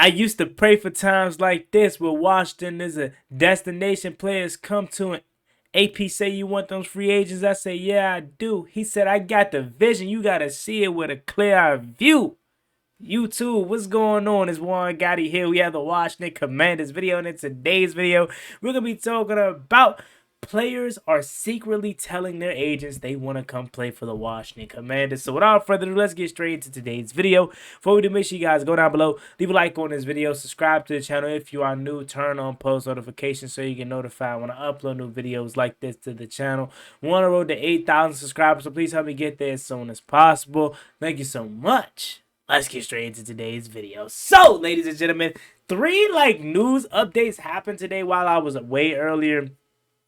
I used to pray for times like this where Washington is a destination players come to, and AP say you want those free agents. I say, yeah, I do. He said, I got the vision. You got to see it with a clear view. YouTube, what's going on? It's Juan Gotti here. We have the Washington Commanders video, and in today's video, we're going to be talking about players are secretly telling their agents they want to come play for the Washington Commanders. So without further ado, let's get straight into today's video. Before we do, make sure you guys go down below, leave a like on this video, subscribe to the channel if you are new, turn on post notifications so you get notified when I upload new videos like this to the channel. We're on the road to 8,000 subscribers, so please help me get there as soon as possible. Thank you so much. Let's get straight into today's video. So, ladies and gentlemen, 3 news updates happened today while I was away earlier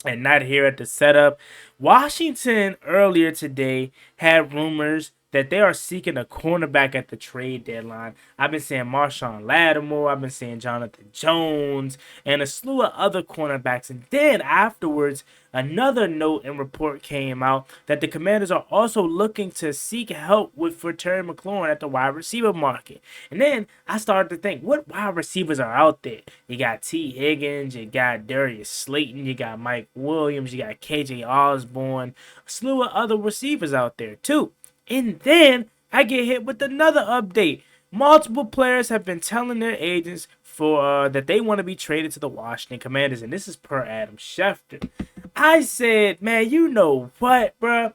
and not here at the setup. Washington earlier today had rumors that they are seeking a cornerback at the trade deadline. I've been seeing Marshawn Lattimore, I've been seeing Jonathan Jones, and a slew of other cornerbacks. And then afterwards, another note and report came out that the Commanders are also looking to seek help for Terry McLaurin at the wide receiver market. And then I started to think, what wide receivers are out there? You got T. Higgins, you got Darius Slayton, you got Mike Williams, you got KJ Osborne, a slew of other receivers out there too. And then I get hit with another update. Multiple players have been telling their agents for that they want to be traded to the Washington Commanders, and this is per Adam Schefter. I said, man, you know what, bruh?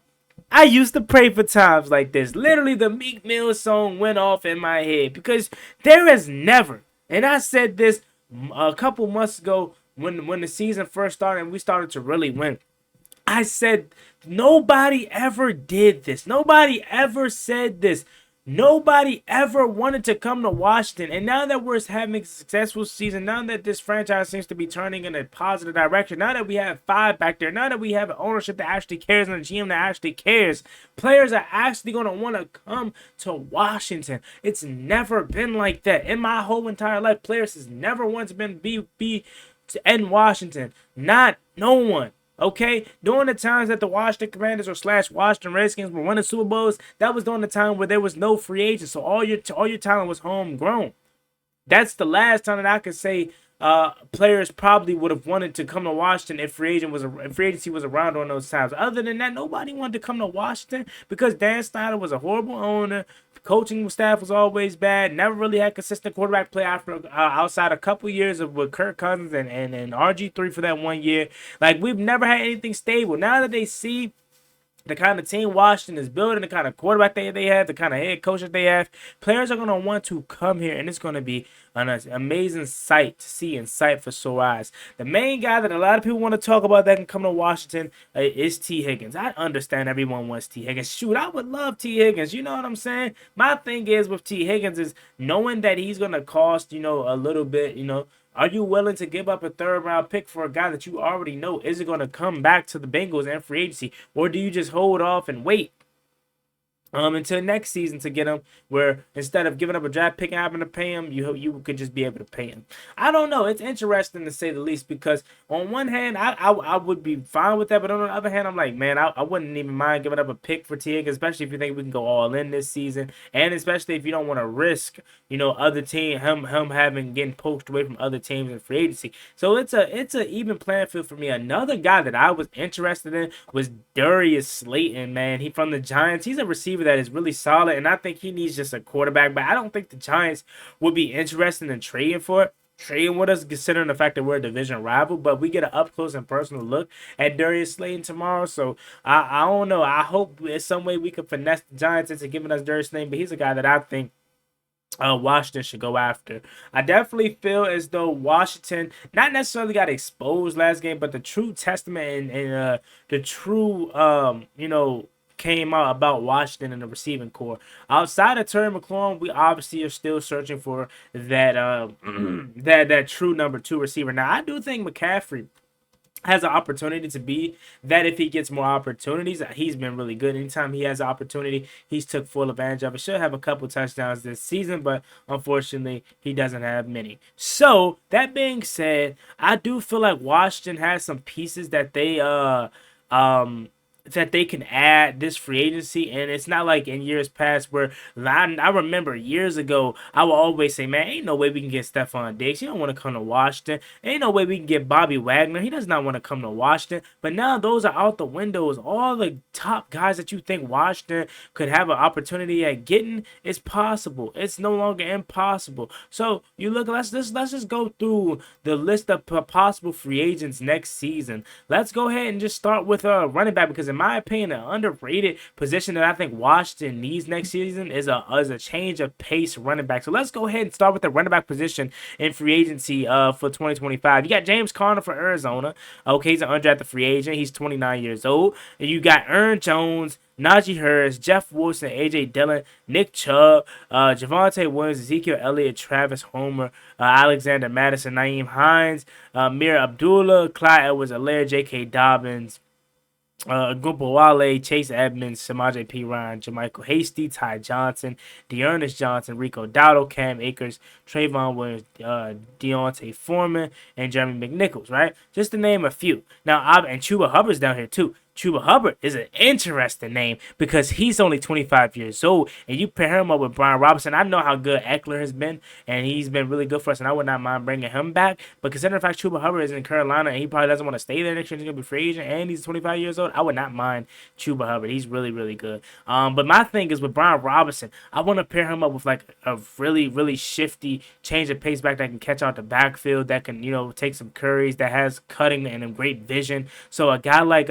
I used to pray for times like this. Literally, the Meek Mill song went off in my head because there is never, and I said this a couple months ago when the season first started and we started to really win. I said, nobody ever did this. Nobody ever said this. Nobody ever wanted to come to Washington. And now that we're having a successful season, now that this franchise seems to be turning in a positive direction, now that we have 5 back there, now that we have an ownership that actually cares and a GM that actually cares, players are actually going to want to come to Washington. It's never been like that. In my whole entire life, players has never once been be in Washington. Not no one. Okay, during the times that the Washington Commanders or / Washington Redskins were winning Super Bowls, that was during the time where there was no free agents, so all your talent was homegrown. That's the last time that I could say players probably would have wanted to come to Washington if free agency was around during those times. Other than that, nobody wanted to come to Washington because Dan Snyder was a horrible owner. The coaching staff was always bad. Never really had consistent quarterback play after outside a couple years of with Kirk Cousins and RG3 for that 1 year. Like, we've never had anything stable. Now that they see the kind of team Washington is building, the kind of quarterback they have, the kind of head coach that they have, players are going to want to come here, and it's going to be an amazing sight to see and sight for sore eyes. The main guy that a lot of people want to talk about that can come to Washington is T. Higgins. I understand everyone wants T. Higgins. Shoot, I would love T. Higgins. You know what I'm saying? My thing is with T. Higgins is knowing that he's going to cost, a little bit, are you willing to give up a 3rd-round pick for a guy that you already know isn't going to come back to the Bengals and free agency? Or do you just hold off and wait until next season to get him, where instead of giving up a draft pick and having to pay him, you could just be able to pay him? I don't know. It's interesting to say the least, because on one hand, I would be fine with that, but on the other hand, I'm like, man, I wouldn't even mind giving up a pick for T. Higgins, especially if you think we can go all in this season, and especially if you don't want to risk, other team him getting poached away from other teams in free agency. So it's a even playing field for me. Another guy that I was interested in was Darius Slayton, man. He from the Giants. He's a receiver that is really solid, and I think he needs just a quarterback, but I don't think the Giants would be interested in trading with us, considering the fact that we're a division rival. But we get an up close and personal look at Darius Slayton tomorrow, so I don't know. I hope in some way we can finesse the Giants into giving us Darius Slayton, but he's a guy that I think Washington should go after. I definitely feel as though Washington not necessarily got exposed last game, but the true testament and the true came out about Washington and the receiving core. Outside of Terry McLaurin, we obviously are still searching for that that true number 2 receiver. Now, I do think McCaffrey has an opportunity to be that if he gets more opportunities. He's been really good. Anytime he has an opportunity, he's took full advantage of it. Should have a couple touchdowns this season, but unfortunately, he doesn't have many. So, that being said, I do feel like Washington has some pieces that they that they can add this free agency. And it's not like in years past where I remember years ago, I would always say, man, ain't no way we can get Stephon Diggs. He don't want to come to Washington. Ain't no way we can get Bobby Wagner. He does not want to come to Washington. But now those are out the windows. All the top guys that you think Washington could have an opportunity at getting, it's possible. It's no longer impossible. So you look, let's just go through the list of possible free agents next season. Let's go ahead and just start with a running back, because in my opinion, an underrated position that I think Washington needs next season is a change of pace running back. So let's go ahead and start with the running back position in free agency for 2025. You got James Conner for Arizona. Okay, he's an undrafted free agent. He's 29 years old. And you got Aaron Jones, Najee Harris, Jeff Wilson, AJ Dillon, Nick Chubb, Javonte Williams, Ezekiel Elliott, Travis Homer, Alexander Madison, Naeem Hines, Mir Abdullah, Clyde Edwards-Helaire, J.K. Dobbins, Gumpo Wale, Chase Edmonds, Samaje P. Ryan, Jermichael Hasty, Ty Johnson, Dearness Johnson, Rico Dowdle, Cam Akers, Trayvon Williams, Deontay Foreman, and Jeremy McNichols, right? Just to name a few. Now, and Chuba Hubbard's down here too. Chuba Hubbard is an interesting name because he's only 25 years old, and you pair him up with Brian Robinson. I know how good Eckler has been, and he's been really good for us, and I would not mind bringing him back. But considering the fact Chuba Hubbard is in Carolina, and he probably doesn't want to stay there next year, he's going to be free agent, and he's 25 years old, I would not mind Chuba Hubbard. He's really, really good. But my thing is with Brian Robinson, I want to pair him up with like a really, really shifty change of pace back that can catch out the backfield, that can, take some curries, that has cutting and a great vision. So a guy like,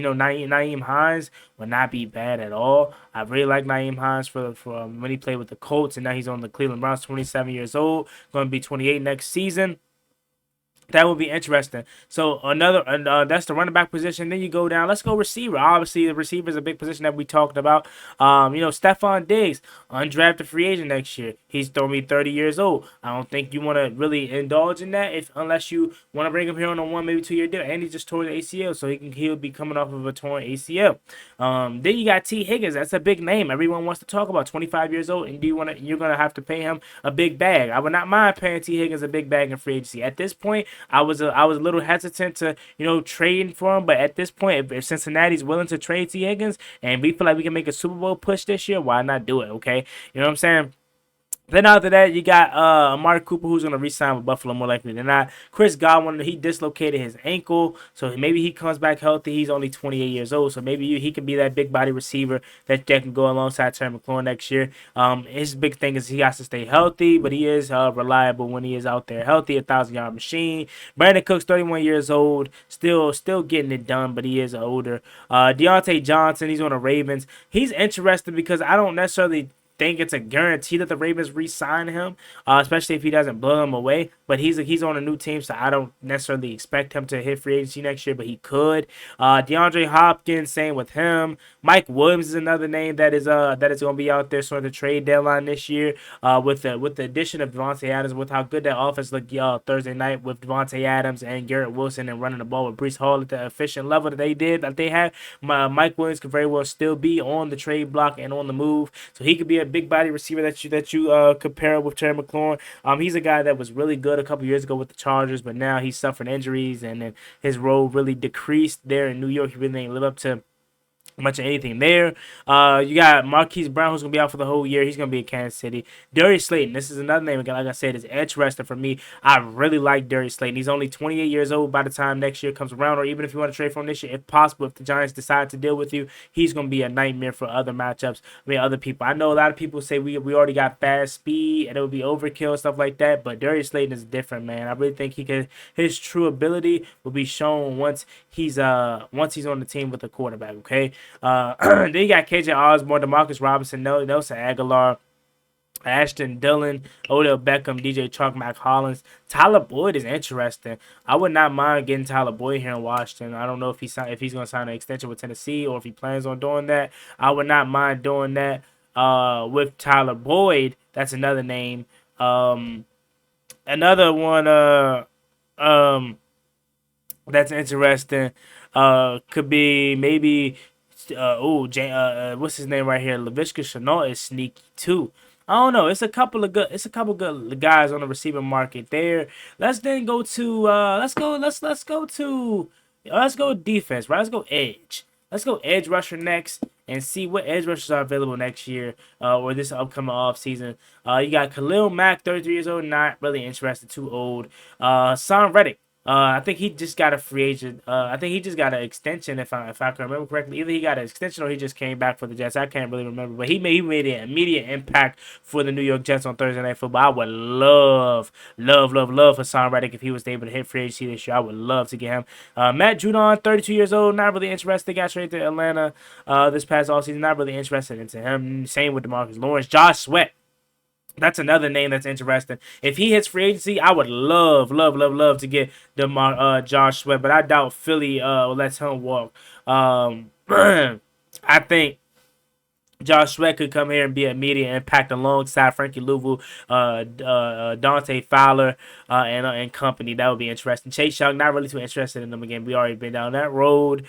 Naeem Hines would not be bad at all. I really like Naeem Hines for when he played with the Colts, and now he's on the Cleveland Browns, 27 years old, going to be 28 next season. That would be interesting. So that's the running back position. Then you go down. Let's go receiver. Obviously, the receiver is a big position that we talked about. Stephon Diggs, undrafted free agent next year. He's going to be 30 years old. I don't think you want to really indulge in that unless you want to bring him here on a 1, maybe 2 year deal. And he just tore the ACL, so he'll be coming off of a torn ACL. Then you got T. Higgins. That's a big name. Everyone wants to talk about. 25 years old, and you're gonna have to pay him a big bag. I would not mind paying T. Higgins a big bag in free agency. At this point, I was a little hesitant to trading for him, but at this point, if Cincinnati's willing to trade T. Higgins and we feel like we can make a Super Bowl push this year, why not do it? Okay, you know what I'm saying? Then after that, you got Amari Cooper, who's going to re-sign with Buffalo more likely than not. Chris Godwin, he dislocated his ankle, so maybe he comes back healthy. He's only 28 years old, so maybe he can be that big body receiver that can go alongside Terry McLaurin next year. His big thing is he has to stay healthy, but he is reliable when he is out there healthy, 1,000-yard machine. Brandon Cooks, 31 years old, still getting it done, but he is older. Deontay Johnson, he's on the Ravens. He's interesting because I don't necessarily think it's a guarantee that the Ravens re-sign him, especially if he doesn't blow them away. But he's on a new team, so I don't necessarily expect him to hit free agency next year, but he could. DeAndre Hopkins, same with him. Mike Williams is another name that is going to be out there sort of the trade deadline this year. With the addition of Devontae Adams, with how good that offense looked Thursday night with Devontae Adams and Garrett Wilson and running the ball with Breece Hall at the efficient level that they had. Mike Williams could very well still be on the trade block and on the move, so he could be a big body receiver that you compare with Terry McLaurin. He's a guy that was really good a couple years ago with the Chargers, but now he's suffering injuries, and then his role really decreased there in New York. He really didn't live up to much of anything there. You got Marquise Brown, who's going to be out for the whole year. He's going to be in Kansas City. Darius Slayton, this is another name, again, like I said, is interesting for me. I really like Darius Slayton. He's only 28 years old by the time next year comes around, or even if you want to trade for him this year, if possible, if the Giants decide to deal with you, he's going to be a nightmare for other matchups. Other people. I know a lot of people say we already got fast speed and it would be overkill and stuff like that, but Darius Slayton is different, man. I really think his true ability will be shown once he's on the team with a quarterback, okay? Then you got KJ Osborne, DeMarcus Robinson, Nelson Aguilar, Ashton Dillon, Odell Beckham, DJ Chark, Mac Hollins. Tyler Boyd is interesting. I would not mind getting Tyler Boyd here in Washington. I don't know if he's going to sign an extension with Tennessee or if he plans on doing that. I would not mind doing that with Tyler Boyd. That's another name. Another one that's interesting could be maybe what's his name right here? Laviska Shenault is sneaky too. I don't know. It's a couple good guys on the receiver market there. Let's then go to let's go defense, right? Let's go edge. Let's go edge rusher next and see what edge rushers are available next year or this upcoming off season. You got Khalil Mack, 33 years old, not really interested, too old. Son Reddick. I think he just got a free agent. I think he just got an extension, if I can remember correctly. Either he got an extension or he just came back for the Jets. I can't really remember, but he made an immediate impact for the New York Jets on Thursday Night Football. I would love for Son Reddick if he was able to hit free agency this year. I would love to get him. Matt Judon, 32 years old, not really interested. Got traded to Atlanta this past offseason. Not really interested into him. Same with DeMarcus Lawrence. Josh Sweat. That's another name that's interesting. If he hits free agency, I would love to get Josh Sweat, but I doubt Philly lets him walk. I think Josh Sweat could come here and be an immediate impact alongside Frankie Louvu, Dante Fowler, and company. That would be interesting. Chase Young, not really too interested in them again. We already been down that road.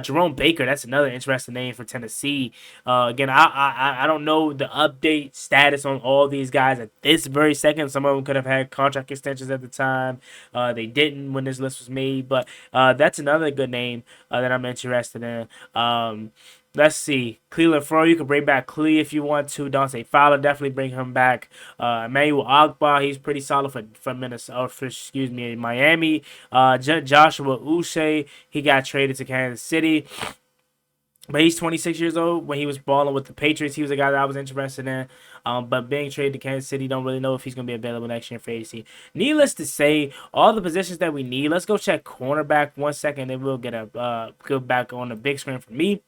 Jerome Baker, that's another interesting name for Tennessee. Again, I don't know the update status on all these guys at this very second. Some of them could have had contract extensions at the time. They didn't when this list was made, but that's another good name that I'm interested in. Let's see. Cleveland Fro, you can bring back Clee if you want to. Dante Fowler, definitely bring him back. Emmanuel Ogbah, he's pretty solid for Minnesota. Miami. Joshua Uche, he got traded to Kansas City. But he's 26 years old. When he was balling with the Patriots, he was a guy that I was interested in. But being traded to Kansas City, don't really know if he's going to be available next year for agency. Needless to say, all the positions that we need. Let's go check cornerback 1 second, and we'll get a go back on the big screen for me.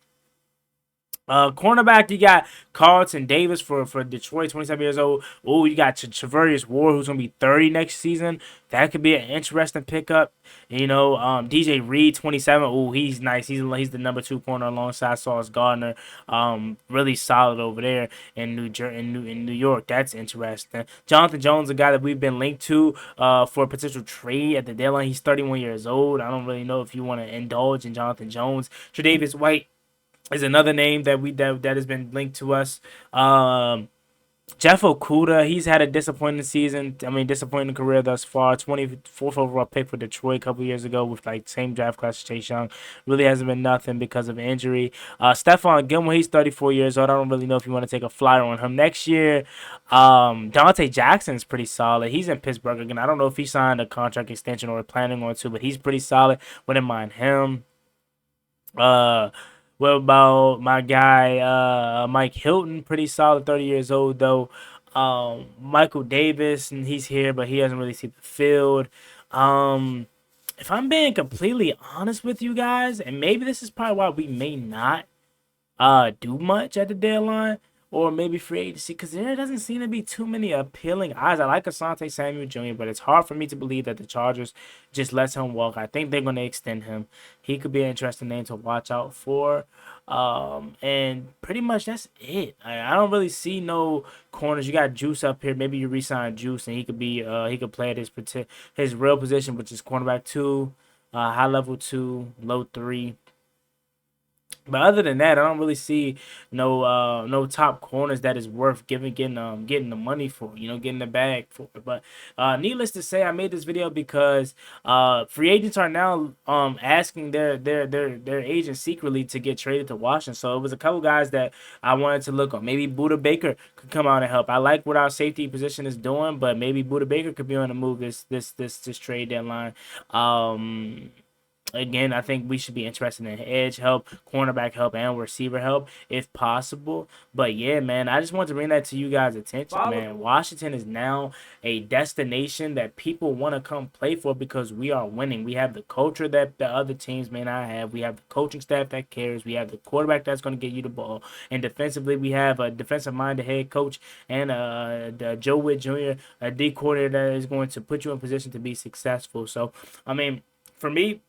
Cornerback, you got Carlton Davis for Detroit, 27 years old. Oh, you got Travarius Ward, who's going to be 30 next season. That could be an interesting pickup. DJ Reed, 27. Oh, he's nice. He's the number 2 corner alongside Sauce Gardner. Really solid over there in New York. That's interesting. Jonathan Jones, a guy that we've been linked to for a potential trade at the deadline. He's 31 years old. I don't really know if you want to indulge in Jonathan Jones. Tre'Davious White is another name that has been linked to us. Jeff Okudah, he's had a disappointing season. Disappointing career thus far. 24th overall pick for Detroit a couple years ago with same draft class as Chase Young. Really hasn't been nothing because of injury. Stephon Gilmore, he's 34 years old. I don't really know if you want to take a flyer on him next year. Dante Jackson's pretty solid. He's in Pittsburgh again. I don't know if he signed a contract extension or planning on to, but he's pretty solid. Wouldn't mind him. What about my guy Mike Hilton? Pretty solid, 30 years old though. Michael Davis, and he's here, but he hasn't really seen the field. If I'm being completely honest with you guys, and maybe this is probably why we may not do much at the deadline or maybe free agency, because there doesn't seem to be too many appealing eyes. I like Asante Samuel Jr., but it's hard for me to believe that the Chargers just let him walk. I think they're going to extend him. He could be an interesting name to watch out for. And pretty much that's it. I don't really see no corners. You got Juice up here. Maybe you re-sign Juice, and he could play at his real position, which is cornerback 2, high level 2, low 3. But other than that, I don't really see no top corners that is worth getting the money for, getting the bag for. But needless to say, I made this video because free agents are now asking their agents secretly to get traded to Washington. So it was a couple guys that I wanted to look on. Maybe Budda Baker could come out and help. I like what our safety position is doing, but maybe Budda Baker could be on the move this trade deadline. Again, I think we should be interested in edge help, cornerback help, and receiver help if possible. But yeah, man, I just want to bring that to you guys' attention, man. Washington is now a destination that people want to come play for because we are winning. We have the culture that the other teams may not have. We have the coaching staff that cares. We have the quarterback that's going to get you the ball. And defensively, we have a defensive-minded head coach and Joe Witt Jr., a D coordinator that is going to put you in position to be successful. So, for me,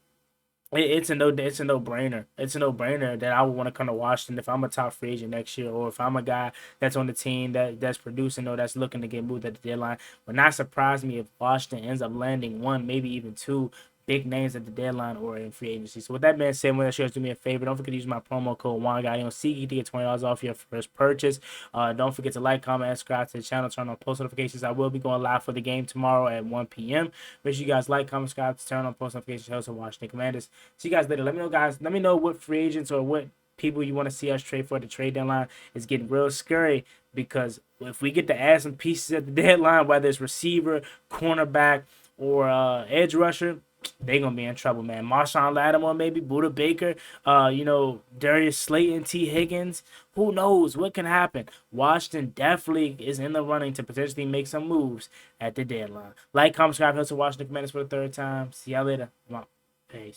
it's a no-brainer. It's a no-brainer that I would want to come to Washington if I'm a top free agent next year, or if I'm a guy that's on the team that's producing or that's looking to get moved at the deadline. Would not surprise me if Washington ends up landing 1, maybe even 2 big names at the deadline or in free agency. So with that being said, make sure you do me a favor. Don't forget to use my promo code JGTS on SeatGeek to get $20 off your first purchase. Don't forget to like, comment, and subscribe to the channel. Turn on post notifications. I will be going live for the game tomorrow at 1 p.m. Make sure you guys like, comment, subscribe, turn on post notifications. Helps with Washington Commanders. See you guys later. Let me know, guys. Let me know what free agents or what people you want to see us trade for. The trade deadline is getting real scary because if we get to add some pieces at the deadline, whether it's receiver, cornerback, or edge rusher, they gonna be in trouble, man. Marshawn Lattimore, maybe Buda Baker, Darius Slayton, T. Higgins. Who knows what can happen? Washington definitely is in the running to potentially make some moves at the deadline. Like, comment, subscribe, help to Washington Commanders for the third time. See y'all later. Peace.